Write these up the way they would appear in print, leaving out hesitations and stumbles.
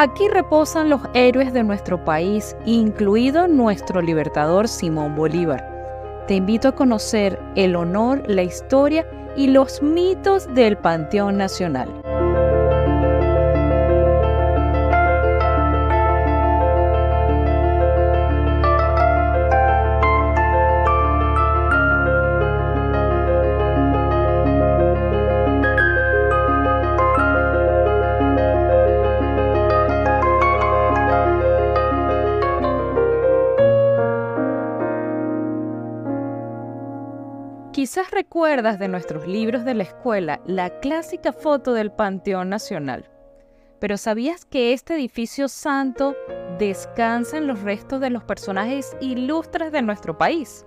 Aquí reposan los héroes de nuestro país, incluido nuestro libertador Simón Bolívar. Te invito a conocer el honor, la historia y los mitos del Panteón Nacional. Quizás recuerdas de nuestros libros de la escuela la clásica foto del Panteón Nacional. Pero ¿sabías que este edificio santo descansa en los restos de los personajes ilustres de nuestro país?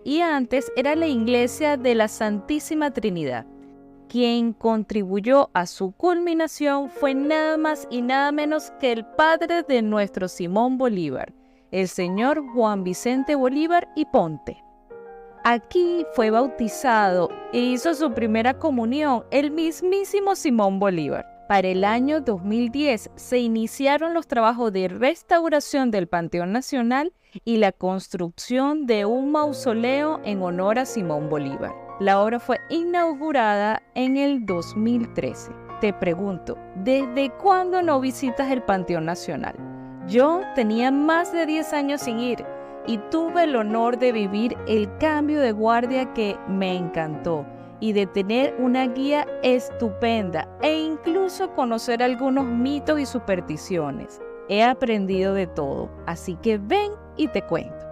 Y antes era la iglesia de la Santísima Trinidad. Quien contribuyó a su culminación fue nada más y nada menos que el padre de nuestro Simón Bolívar, el señor Juan Vicente Bolívar y Ponte. Aquí fue bautizado e hizo su primera comunión el mismísimo Simón Bolívar. Para el año 2010 se iniciaron los trabajos de restauración del Panteón Nacional y la construcción de un mausoleo en honor a Simón Bolívar. La obra fue inaugurada en el 2013. Te pregunto, ¿desde cuándo no visitas el Panteón Nacional? Yo tenía más de 10 años sin ir y tuve el honor de vivir el cambio de guardia que me encantó y de tener una guía estupenda e incluso conocer algunos mitos y supersticiones. He aprendido de todo, así que ven y te cuento.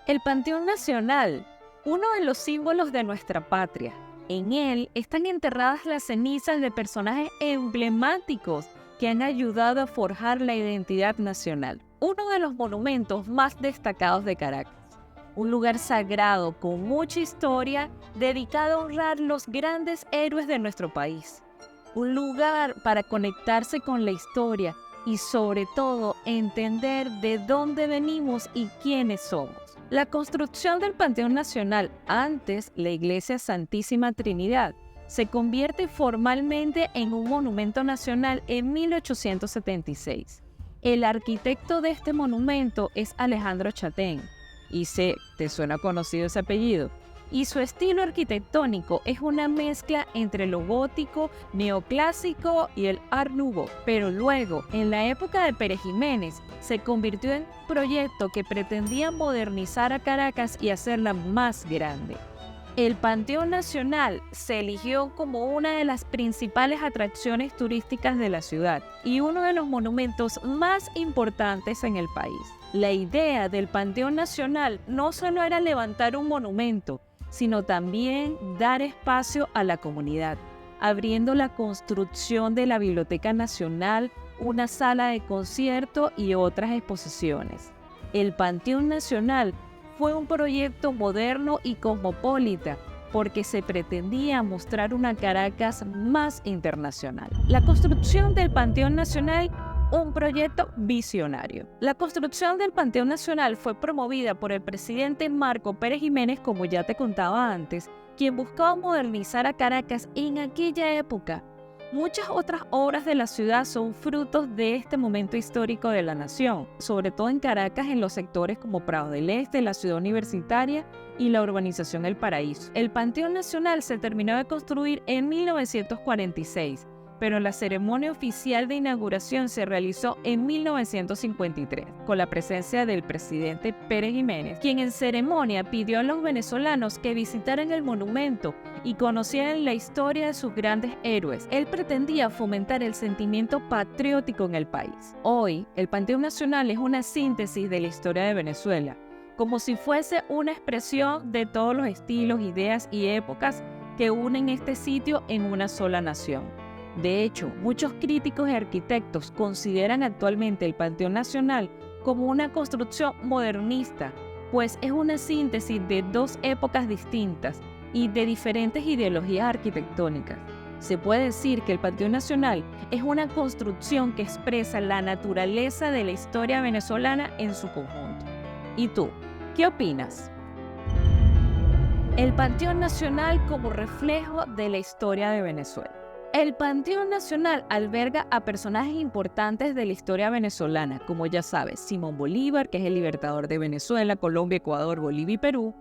El Panteón Nacional, uno de los símbolos de nuestra patria. En él están enterradas las cenizas de personajes emblemáticos que han ayudado a forjar la identidad nacional. Uno de los monumentos más destacados de Caracas. Un lugar sagrado con mucha historia dedicado a honrar los grandes héroes de nuestro país. Un lugar para conectarse con la historia y sobre todo entender de dónde venimos y quiénes somos. La construcción del Panteón Nacional, antes la Iglesia Santísima Trinidad, se convierte formalmente en un monumento nacional en 1876. El arquitecto de este monumento es Alejandro Chatén, y te suena conocido ese apellido, y su estilo arquitectónico es una mezcla entre lo gótico, neoclásico y el Art Nouveau. Pero luego, en la época de Pérez Jiménez, se convirtió en un proyecto que pretendía modernizar a Caracas y hacerla más grande. El Panteón Nacional se eligió como una de las principales atracciones turísticas de la ciudad y uno de los monumentos más importantes en el país. La idea del Panteón Nacional no solo era levantar un monumento, sino también dar espacio a la comunidad, abriendo la construcción de la Biblioteca Nacional, una sala de concierto y otras exposiciones. El Panteón Nacional fue un proyecto moderno y cosmopolita porque se pretendía mostrar una Caracas más internacional. La construcción del Panteón Nacional, un proyecto visionario. La construcción del Panteón Nacional fue promovida por el presidente Marco Pérez Jiménez, como ya te contaba antes, quien buscaba modernizar a Caracas en aquella época. Muchas otras obras de la ciudad son frutos de este momento histórico de la nación, sobre todo en Caracas, en los sectores como Prado del Este, la ciudad universitaria y la urbanización El Paraíso. El Panteón Nacional se terminó de construir en 1946, pero la ceremonia oficial de inauguración se realizó en 1953, con la presencia del presidente Pérez Jiménez, quien en ceremonia pidió a los venezolanos que visitaran el monumento y conocieran la historia de sus grandes héroes. Él pretendía fomentar el sentimiento patriótico en el país. Hoy, el Panteón Nacional es una síntesis de la historia de Venezuela, como si fuese una expresión de todos los estilos, ideas y épocas que unen este sitio en una sola nación. De hecho, muchos críticos y arquitectos consideran actualmente el Panteón Nacional como una construcción modernista, pues es una síntesis de dos épocas distintas y de diferentes ideologías arquitectónicas. Se puede decir que el Panteón Nacional es una construcción que expresa la naturaleza de la historia venezolana en su conjunto. ¿Y tú, qué opinas? El Panteón Nacional como reflejo de la historia de Venezuela. El Panteón Nacional alberga a personajes importantes de la historia venezolana, como ya sabes, Simón Bolívar, que es el libertador de Venezuela, Colombia, Ecuador, Bolivia y Perú,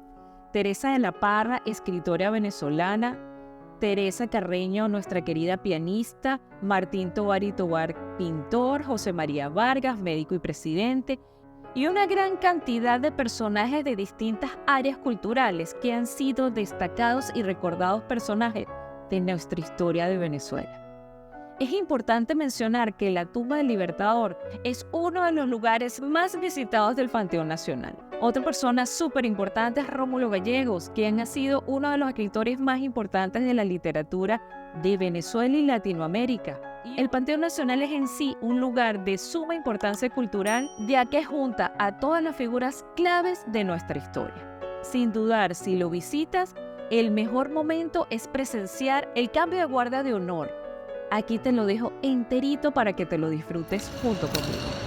Teresa de la Parra, escritora venezolana, Teresa Carreño, nuestra querida pianista, Martín Tovar y Tovar, pintor, José María Vargas, médico y presidente, y una gran cantidad de personajes de distintas áreas culturales que han sido destacados y recordados personajes de nuestra historia de Venezuela. Es importante mencionar que la tumba del Libertador es uno de los lugares más visitados del Panteón Nacional. Otra persona súper importante es Rómulo Gallegos, quien ha sido uno de los escritores más importantes de la literatura de Venezuela y Latinoamérica. El Panteón Nacional es en sí un lugar de suma importancia cultural, ya que junta a todas las figuras claves de nuestra historia. Sin dudar, si lo visitas, el mejor momento es presenciar el cambio de guardia de honor. Aquí te lo dejo enterito para que te lo disfrutes junto conmigo.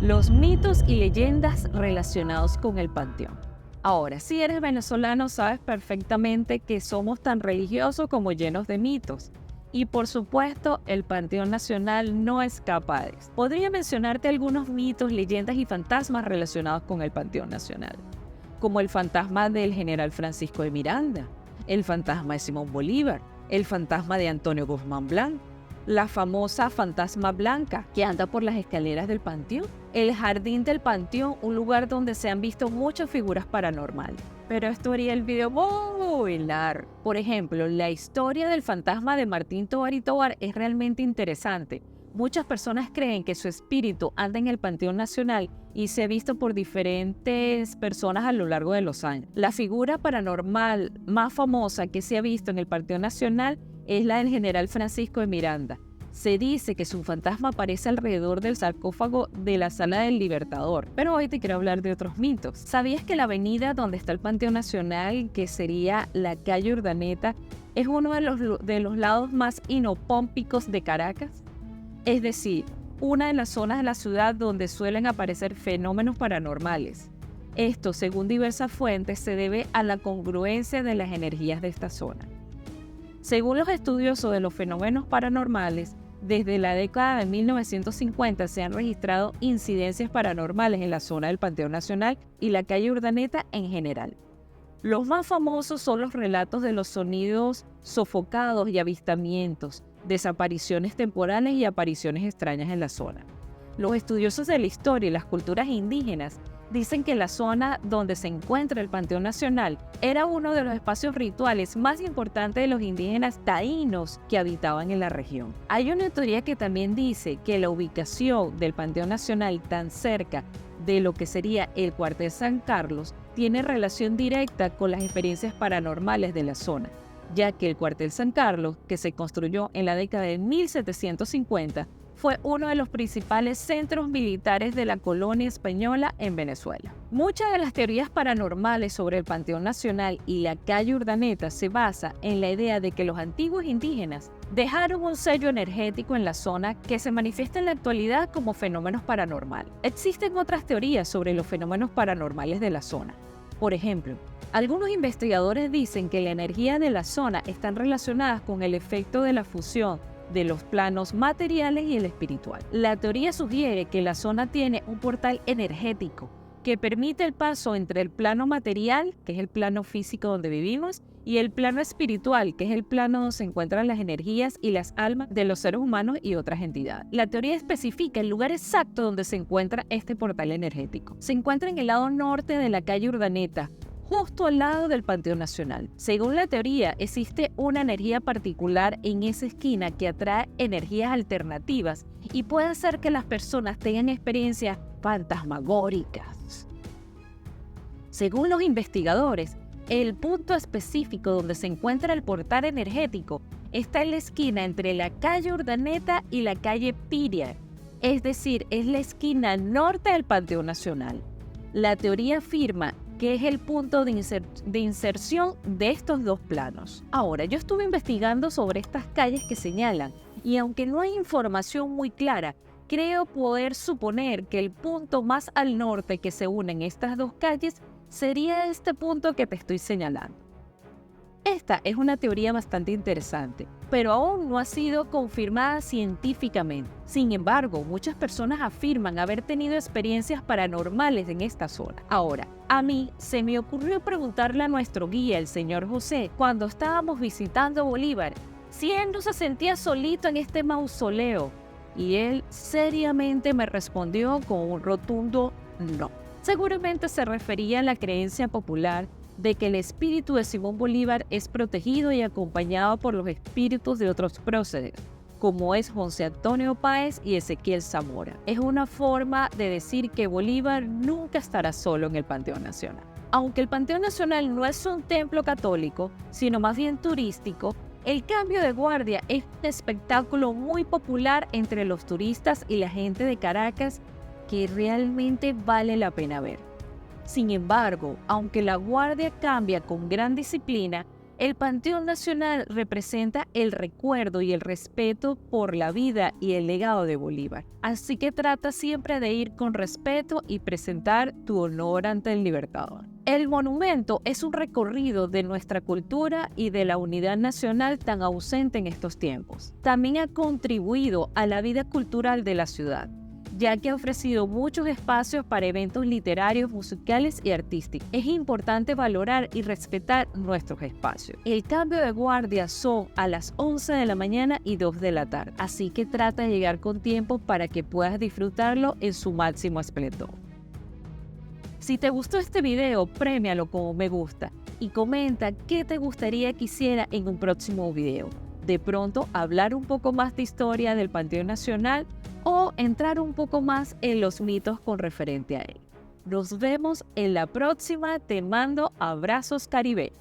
Los mitos y leyendas relacionados con el Panteón. Ahora, si eres venezolano, sabes perfectamente que somos tan religiosos como llenos de mitos. Y por supuesto, el Panteón Nacional no escapa de esto. Podría mencionarte algunos mitos, leyendas y fantasmas relacionados con el Panteón Nacional. como el fantasma del general Francisco de Miranda, el fantasma de Simón Bolívar, el fantasma de Antonio Guzmán Blanco, la famosa fantasma blanca que anda por las escaleras del Panteón, el jardín del Panteón, un lugar donde se han visto muchas figuras paranormales. Pero esto haría el video muy largo. Por ejemplo, la historia del fantasma de Martín Tovar y Tovar es realmente interesante. Muchas personas creen que su espíritu anda en el Panteón Nacional y se ha visto por diferentes personas a lo largo de los años. La figura paranormal más famosa que se ha visto en el Panteón Nacional es la del general Francisco de Miranda. Se dice que su fantasma aparece alrededor del sarcófago de la Sala del Libertador. Pero hoy te quiero hablar de otros mitos. ¿Sabías que la avenida donde está el Panteón Nacional, que sería la calle Urdaneta, es uno de los lados más inopómpicos de Caracas? Es decir, una de las zonas de la ciudad donde suelen aparecer fenómenos paranormales. Esto, según diversas fuentes, se debe a la congruencia de las energías de esta zona. Según los estudiosos de los fenómenos paranormales, desde la década de 1950 se han registrado incidencias paranormales en la zona del Panteón Nacional y la calle Urdaneta en general. Los más famosos son los relatos de los sonidos sofocados y avistamientos, desapariciones temporales y apariciones extrañas en la zona. Los estudiosos de la historia y las culturas indígenas dicen que la zona donde se encuentra el Panteón Nacional era uno de los espacios rituales más importantes de los indígenas taínos que habitaban en la región. Hay una teoría que también dice que la ubicación del Panteón Nacional tan cerca de lo que sería el Cuartel San Carlos tiene relación directa con las experiencias paranormales de la zona, ya que el Cuartel San Carlos, que se construyó en la década de 1750, fue uno de los principales centros militares de la colonia española en Venezuela. Muchas de las teorías paranormales sobre el Panteón Nacional y la calle Urdaneta se basa en la idea de que los antiguos indígenas dejaron un sello energético en la zona que se manifiesta en la actualidad como fenómenos paranormales. Existen otras teorías sobre los fenómenos paranormales de la zona. Por ejemplo, algunos investigadores dicen que la energía de la zona están relacionadas con el efecto de la fusión de los planos materiales y el espiritual. La teoría sugiere que la zona tiene un portal energético que permite el paso entre el plano material, que es el plano físico donde vivimos, y el plano espiritual, que es el plano donde se encuentran las energías y las almas de los seres humanos y otras entidades. La teoría especifica el lugar exacto donde se encuentra este portal energético. Se encuentra en el lado norte de la calle Urdaneta, justo al lado del Panteón Nacional. Según la teoría, existe una energía particular en esa esquina que atrae energías alternativas y puede hacer que las personas tengan experiencias fantasmagóricas. Según los investigadores, el punto específico donde se encuentra el portal energético está en la esquina entre la calle Urdaneta y la calle Piria, es decir, es la esquina norte del Panteón Nacional. La teoría afirma que es el punto de inserción de estos dos planos. Ahora, yo estuve investigando sobre estas calles que señalan, y aunque no hay información muy clara, creo poder suponer que el punto más al norte que se unen estas dos calles sería este punto que te estoy señalando. Esta es una teoría bastante interesante, pero aún no ha sido confirmada científicamente. Sin embargo, muchas personas afirman haber tenido experiencias paranormales en esta zona. Ahora, a mí se me ocurrió preguntarle a nuestro guía, el señor José, cuando estábamos visitando Bolívar, si él no se sentía solito en este mausoleo. Y él seriamente me respondió con un rotundo no. Seguramente se refería a la creencia popular de que el espíritu de Simón Bolívar es protegido y acompañado por los espíritus de otros próceres, como es José Antonio Páez y Ezequiel Zamora. Es una forma de decir que Bolívar nunca estará solo en el Panteón Nacional. Aunque el Panteón Nacional no es un templo católico, sino más bien turístico, el cambio de guardia es un espectáculo muy popular entre los turistas y la gente de Caracas que realmente vale la pena ver. Sin embargo, aunque la guardia cambia con gran disciplina, el Panteón Nacional representa el recuerdo y el respeto por la vida y el legado de Bolívar. Así que trata siempre de ir con respeto y presentar tu honor ante el Libertador. El monumento es un recorrido de nuestra cultura y de la unidad nacional tan ausente en estos tiempos. También ha contribuido a la vida cultural de la ciudad, ya que ha ofrecido muchos espacios para eventos literarios, musicales y artísticos. Es importante valorar y respetar nuestros espacios. El cambio de guardia son a las 11 de la mañana y 2 de la tarde, así que trata de llegar con tiempo para que puedas disfrutarlo en su máximo esplendor. Si te gustó este video, premialo como me gusta y comenta qué te gustaría que hiciera en un próximo video. De pronto, hablar un poco más de historia del Panteón Nacional o entrar un poco más en los mitos con referente a él. Nos vemos en la próxima. Te mando abrazos Caribe.